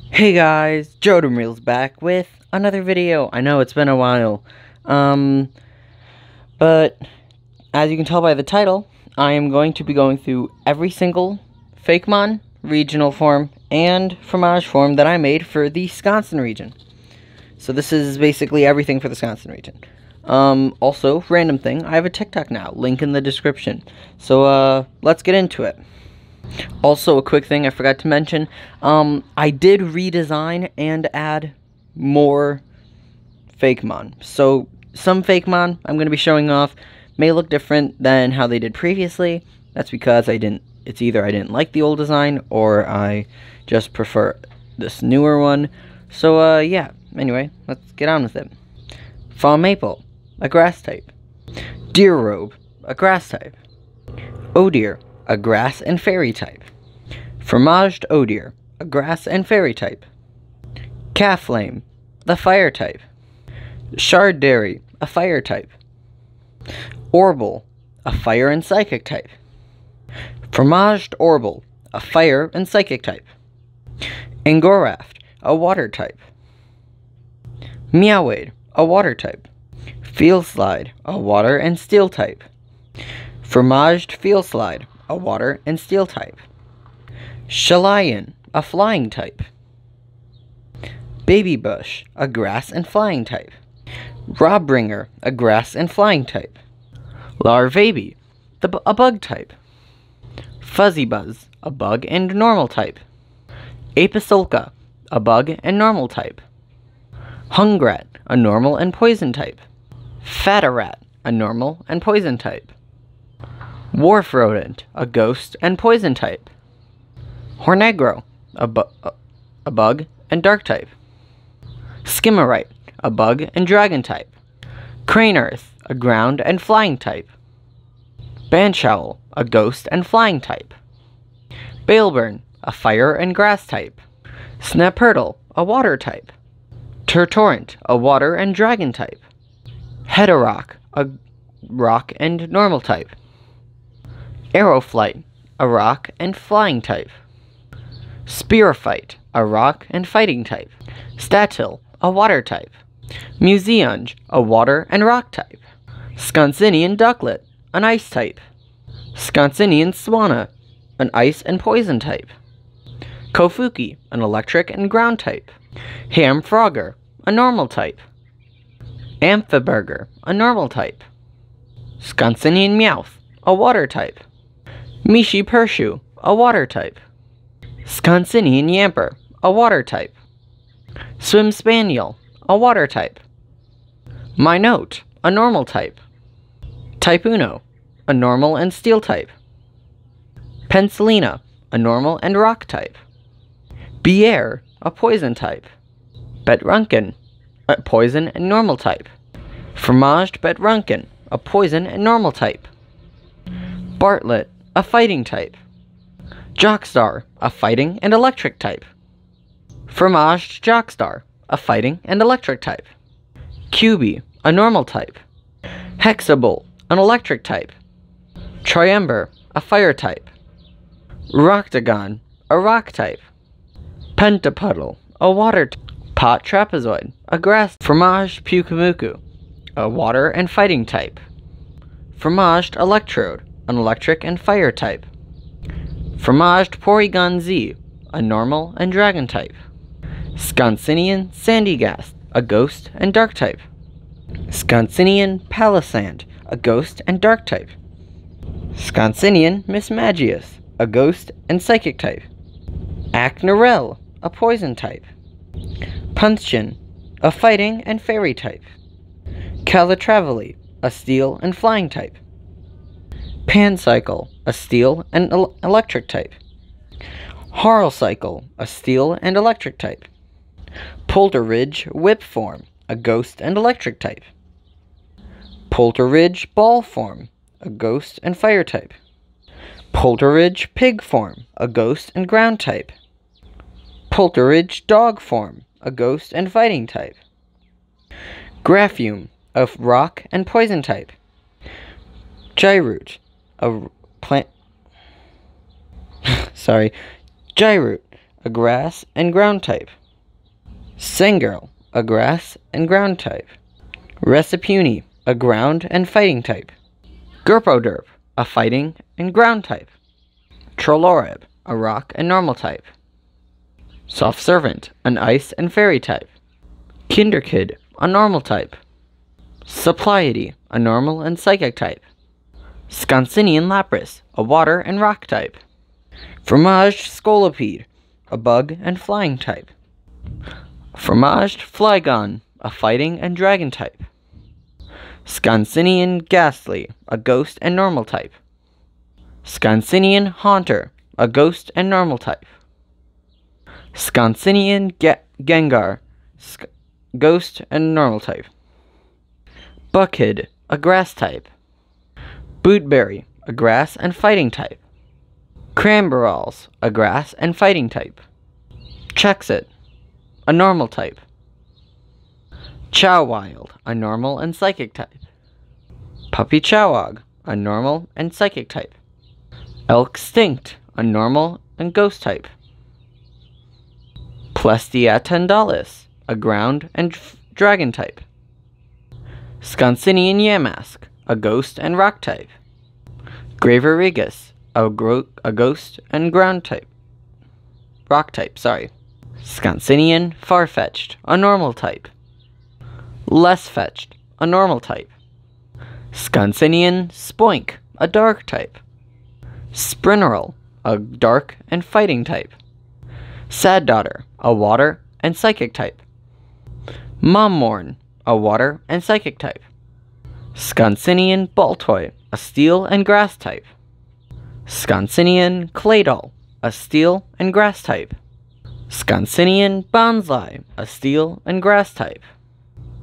Hey guys, Reels back with another video. I know it's been a while. But as you can tell by the title, I am going to be going through every single Fakemon regional form and fromage form that I made for the Sconsin region. So this is basically everything for the Sconsin region. Also, random thing, I have a TikTok now, link in the description. So, let's get into it. Also, a quick thing I forgot to mention, I did redesign and add more Fakemon. So, some Fakemon I'm going to be showing off may look different than how they did previously. That's because it's either I didn't like the old design, or I just prefer this newer one. So, yeah, anyway, let's get on with it. Fall Maple, a grass type. Deer Robe, a grass type. Odeer, a grass and fairy type. Fromaged Odeer, a grass and fairy type. Calflame, the fire type. Shard Dairy, a fire type. Orble, a fire and psychic type. Fromaged Orble, a fire and psychic type. Angoraft, a water type. Meowade, a water type. Feelslide, a water and steel type. Fromaged Feelslide, a water and steel type. Shalayan, a flying type. Baby Bush, a grass and flying type. Robbringer, a grass and flying type. Larvaby, a bug type. Fuzzy Buzz, a bug and normal type. Apisolka, a bug and normal type. Hungrat, a normal and poison type. Fatarat, a normal and poison type. Wharf Rodent, a ghost and poison type. Hornegro, a bug and dark type. Skimmerite, a bug and dragon type. Crane Earth, a ground and flying type. Banshowl, a ghost and flying type. Baleburn, a fire and grass type. Snapurtle, a water type. Turtorrent, a water and dragon type. Heterock, a rock and normal type. Arrowflight, a rock and flying type. Spearfight, a rock and fighting type. Statil, a water type. Museunge, a water and rock type. Sconsinian Ducklet, an ice type. Sconsinian Swanna, an ice and poison type. Kofuki, an electric and ground type. Hamfrogger, a normal type. Amphiburger, a normal type. Sconsinian Meowth, a water type. Mishi Pershu, a water type. Sconsinian Yamper, a water type. Swim Spaniel, a water type. Minote, a normal type. Typuno, a normal and steel type. Pencilina, a normal and rock type. Bier, a poison type. Betrunken, a poison and normal type. Fromaged Betrunken, a poison and normal type. Bartlett, a fighting type. Jockstar, a fighting and electric type. Fromaged Jockstar, a fighting and electric type. Cubey, a normal type. Hexabolt, an electric type. Triumber, a fire type. Roctagon, a rock type. Pentapuddle, a water type. Pot Trapezoid, a grass. Fromage Pukamuku, a water and fighting type. Fromaged Electrode, an electric and fire type. Fromaged Porygon Z, a normal and dragon type. Sconsinian Sandygast, a ghost and dark type. Sconsinian Palisand, a ghost and dark type. Sconsinian Mismagius, a ghost and psychic type. Acnorel, a poison type. Punchin, a fighting and fairy type. Calatraveli, a steel and flying type. Pancycle, a steel and electric type. Harlcycle, a steel and electric type. Polterridge Whip Form, a ghost and electric type. Polterridge Ball Form, a ghost and fire type. Polterridge Pig Form, a ghost and ground type. Polterridge Dog Form, a ghost and fighting type. Graphume, a rock and poison type. Gyroot, a plant... Gyroot, a grass and ground type. Sengirl, a grass and ground type. Resipuni, a ground and fighting type. Gerpoderp, a fighting and ground type. Trolloreb, a rock and normal type. Soft Servant, an ice and fairy type. Kinderkid, a normal type. Suppliety, a normal and psychic type. Sconcinian Lapras, a water and rock type. Fromaged Scolipede, a bug and flying type. Fromaged Flygon, a fighting and dragon type. Sconcinian Ghastly, a ghost and normal type. Sconcinian Haunter, a ghost and normal type. Sconcinian Gengar, ghost and normal type. Buckhead, a grass type. Bootberry, a grass and fighting type. Crambarals, a grass and fighting type. Chexit, a normal type. Chowwild, a normal and psychic type. Puppy Chowog, a normal and psychic type. Elkstinct, a normal and ghost type. Plestiatendalis, a ground and dragon type. Sconcinian Yamask, a ghost and rock type. Graverigus, a ghost and ground type. Rock type, sorry. Sconcinian Farfetch'd, a normal type. Less Fetched, a normal type. Sconcinian Spoink, a dark type. Sprinneral, a dark and fighting type. Sad Daughter, a water and psychic type. Mommorn, a water and psychic type. Sconcinian Baltoy, a steel and grass type. Sconcinian Claydol, a steel and grass type. Sconcinian Bonsly, a steel and grass type.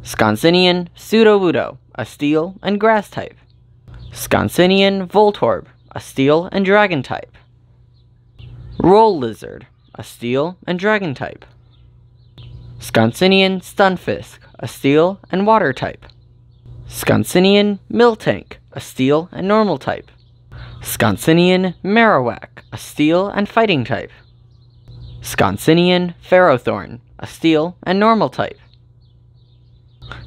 Sconcinian Sudowoodo, a steel and grass type. Sconcinian Voltorb, a steel and dragon type. Roll Lizard, a steel and dragon type. Sconcinian Stunfisk, a steel and water type. Sconcinian Miltank, a steel and normal type. Sconcinian Marowak, a steel and fighting type. Sconcinian Ferrothorn, a steel and normal type.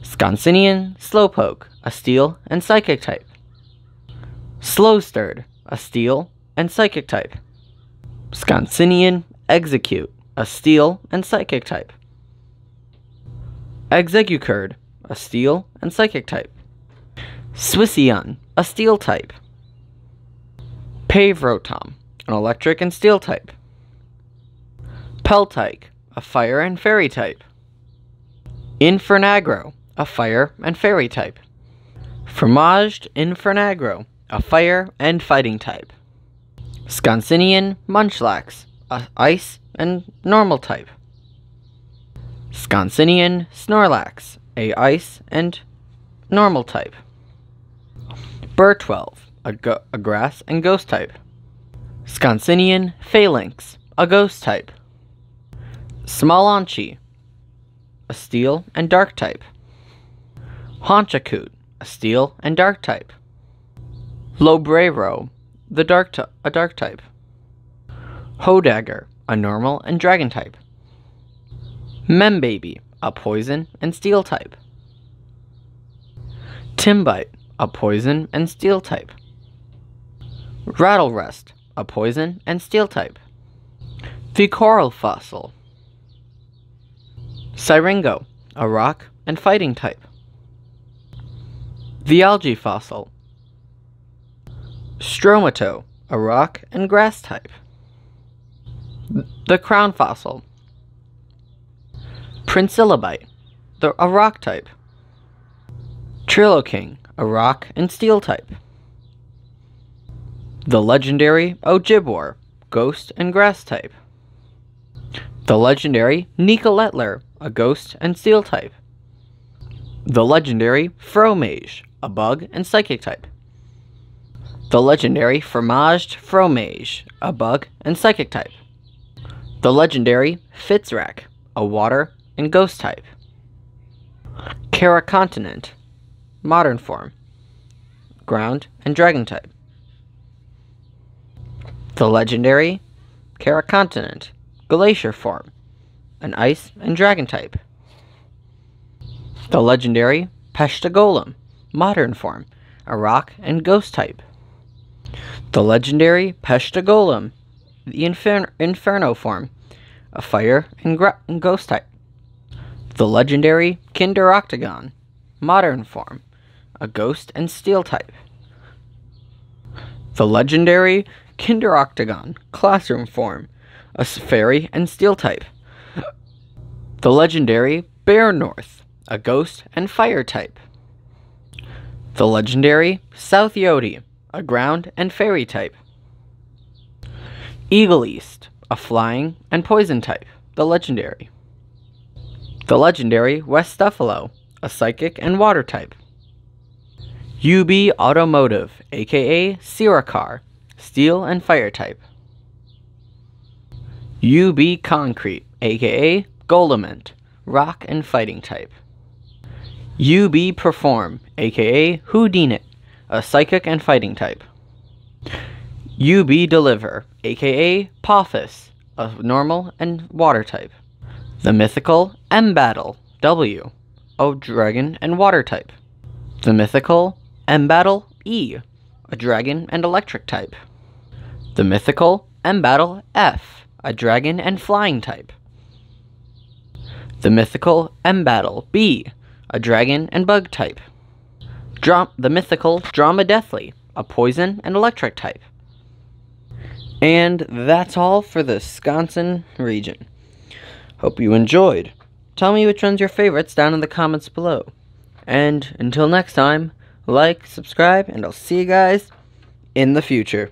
Sconcinian Slowpoke, a steel and psychic type. Slowstirred, a steel and psychic type. Sconcinian Execute, a steel and psychic type. Execucurd, a steel and psychic type. Swisseon, a steel type. Pavrotom, an electric and steel type. Peltike, a fire and fairy type. Infernagro, a fire and fairy type. Fromaged Infernagro, a fire and fighting type. Sconcinian Munchlax, a ice and normal type. Sconcinian Snorlax, a ice and normal type. Burtwelve, a grass and ghost type. Sconcinian Phalanx, a ghost type. Smolanchi, a steel and dark type. Honchakut, a steel and dark type. Lobrero, a dark type. Hodagger, a normal and dragon type. Membaby, a poison and steel type. Timbite, a poison and steel type. Rattlerest, a poison and steel type. Coral Fossil. Syringo, a rock and fighting type. Algae Fossil. Stromato, a rock and grass type. The Crown Fossil. Princillabite, a rock type. Triloking, a rock and steel type. The legendary Ojibwar, ghost and grass type. The legendary Nicoletler, a ghost and steel type. The legendary Fromage, a bug and psychic type. The legendary Fromaged Fromage, a bug and psychic type. The legendary Fitzrak, a water and ghost type. Caracontinent, modern form, ground and dragon type. The legendary Caracontinent, Glacier form, an ice and dragon type. The legendary Golem, modern form, a rock and ghost type. The legendary Golem, the Inferno form, a fire and ghost type. The legendary Octagon, modern form, a ghost and steel type. The legendary Octagon, classroom form, a fairy and steel type. The legendary Bear North, a ghost and fire type. The legendary South Yodi, a ground and fairy type. Eagle East, a flying and poison type, the legendary. The legendary West Stuffalo, a psychic and water type. UB Automotive, aka Siracar, steel and fire type. UB Concrete, aka Goldament, rock and fighting type. UB Perform, aka Houdinit, a psychic and fighting type. UB Deliver, aka Pothos, a normal and water type. The mythical M-Battle, W, a dragon and water type. The mythical M-Battle E, a dragon and electric type. The mythical M-Battle F, a dragon and flying type. The mythical M-Battle B, a dragon and bug type. The mythical Drama Deathly, a poison and electric type. And that's all for the Sconsin region. Hope you enjoyed. Tell me which one's your favorites down in the comments below. And until next time, like, subscribe, and I'll see you guys in the future.